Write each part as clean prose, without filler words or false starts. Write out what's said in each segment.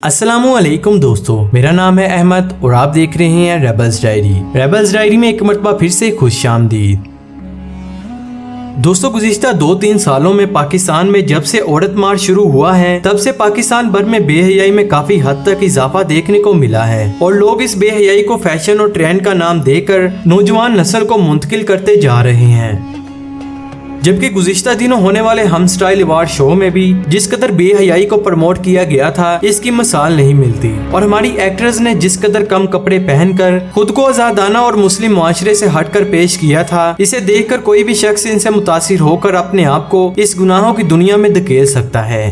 अस्सलामुअलैकुम दोस्तों, मेरा नाम है अहमद और आप देख रहे हैं रेबल्स डायरी। रेबल्स डायरी में एक मरतबा फिर से खुशामदीद। दोस्तों, गुज़िश्ता 2-3 सालों में पाकिस्तान में जब से औरत मार शुरू हुआ है तब से पाकिस्तान भर में बेहयाई में काफी हद तक इजाफा देखने को मिला है और लोग इस बेहयाई को फैशन और ट्रेंड का नाम देकर नौजवान नस्ल को मुंतकिल करते जा रहे हैं। जबकि गुज़िश्ता दिनों होने वाले हम स्टाइल अवार्ड शो में भी जिस कदर बेहयाई को प्रमोट किया गया था, इसकी मिसाल नहीं मिलती। और हमारी एक्ट्रेस ने जिस कदर कम कपड़े पहनकर खुद को आजादाना और मुस्लिम मुआशरे से हटकर पेश किया था, इसे देखकर कोई भी शख्स इनसे मुतासिर होकर अपने आप को इस गुनाहों की दुनिया में धकेल सकता है।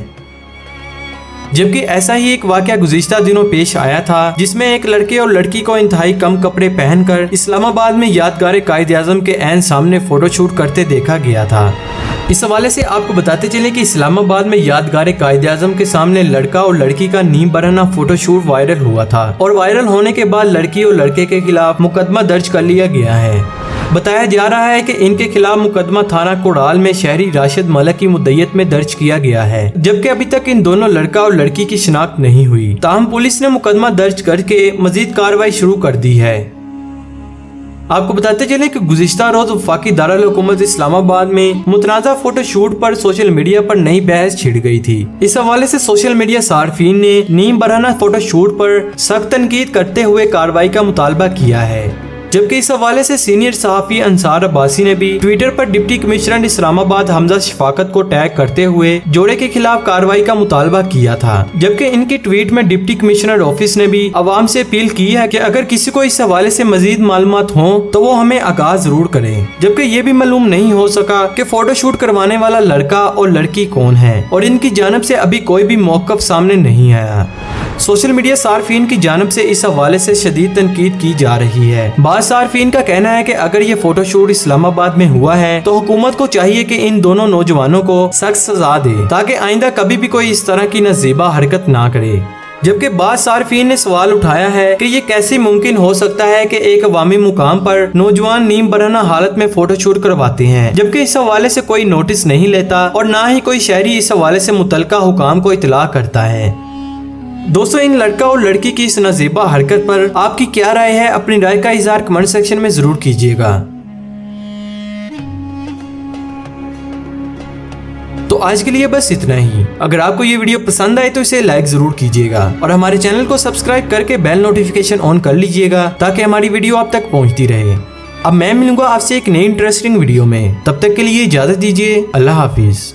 जबकि ऐसा ही एक वाकया गुज़िश्ता दिनों पेश आया था जिसमें एक लड़के और लड़की को इंतहाई कम कपड़े पहनकर इस्लामाबाद में यादगार कायद-ए-आज़म के ऐन सामने फोटोशूट करते देखा गया था। इस हवाले से आपको बताते चले कि इस्लामाबाद में यादगार कायद-ए-आज़म के सामने लड़का और लड़की का नींब बरहना फोटोशूट वायरल हुआ था और वायरल होने के बाद लड़की और लड़के के खिलाफ मुकदमा दर्ज कर लिया गया है। बताया जा रहा है कि इनके खिलाफ मुकदमा थाना कोड़ाल में शहरी राशिद मलिक की मुद्दत में दर्ज किया गया है, जबकि अभी तक इन दोनों लड़का और लड़की की शिनाख्त नहीं हुई। ताहम पुलिस ने मुकदमा दर्ज करके मजीद कार्रवाई शुरू कर दी है। आपको बताते चले कि गुज़िश्ता रोज वफाकी दारुल हुकूमत इस्लामाबाद में मुतनाज़ा फोटोशूट पर सोशल मीडिया पर नई बहस छिड़ गई थी। इस हवाले से सोशल मीडिया सार्फिन ने नींब बरहना फोटोशूट पर सख्त तनकीद करते हुए कार्रवाई का मुतालबा किया है। जबकि इस हवाले से सीनियर सहाफ़ी अंसार अब्बासी ने भी ट्विटर पर डिप्टी कमिश्नर इस्लामाबाद हमजा शफाकत को टैग करते हुए जोड़े के खिलाफ कार्रवाई का मुतालबा किया था। जबकि इनकी ट्वीट में डिप्टी कमिश्नर ऑफिस ने भी अवाम से अपील की है कि अगर किसी को इस हवाले से मजीद मालूमात हो तो वो हमें आगाह जरूर करें। जबकि ये भी मालूम नहीं हो सका कि फोटोशूट करवाने वाला लड़का और लड़की कौन है और इनकी जानब से अभी कोई भी मौक़िफ़ सामने नहीं आया। सोशल मीडिया सार्फिन की जानब से इस हवाले से शदीद तनकीद की जा रही है। बाज़ सार्फिन का कहना है कि अगर ये फोटोशूट इस्लामाबाद में हुआ है तो हुकूमत को चाहिए कि इन दोनों नौजवानों को सख्त सजा दे ताकि आइंदा कभी भी कोई इस तरह की नज़ीबा हरकत ना करे। जबकि बाज़ सार्फिन ने सवाल उठाया है कि ये कैसे मुमकिन हो सकता है कि एक अवामी मुकाम पर नौजवान नींब बरहना हालत में फोटोशूट करवाते हैं, जबकि इस हवाले से कोई नोटिस नहीं लेता और ना ही कोई शहरी इस हवाले से मुतलका हुकाम को इतला करता है। दोस्तों, इन लड़का और लड़की की इस नज़ीबा हरकत पर आपकी क्या राय है? अपनी राय का इज़हार कमेंट सेक्शन में जरूर कीजिएगा। तो आज के लिए बस इतना ही। अगर आपको ये वीडियो पसंद आए तो इसे लाइक जरूर कीजिएगा और हमारे चैनल को सब्सक्राइब करके बेल नोटिफिकेशन ऑन कर लीजिएगा ताकि हमारी वीडियो आप तक पहुंचती रहे। अब मैं मिलूंगा आपसे एक नई इंटरेस्टिंग वीडियो में, तब तक के लिए इजाजत दीजिए। अल्लाह हाफिज।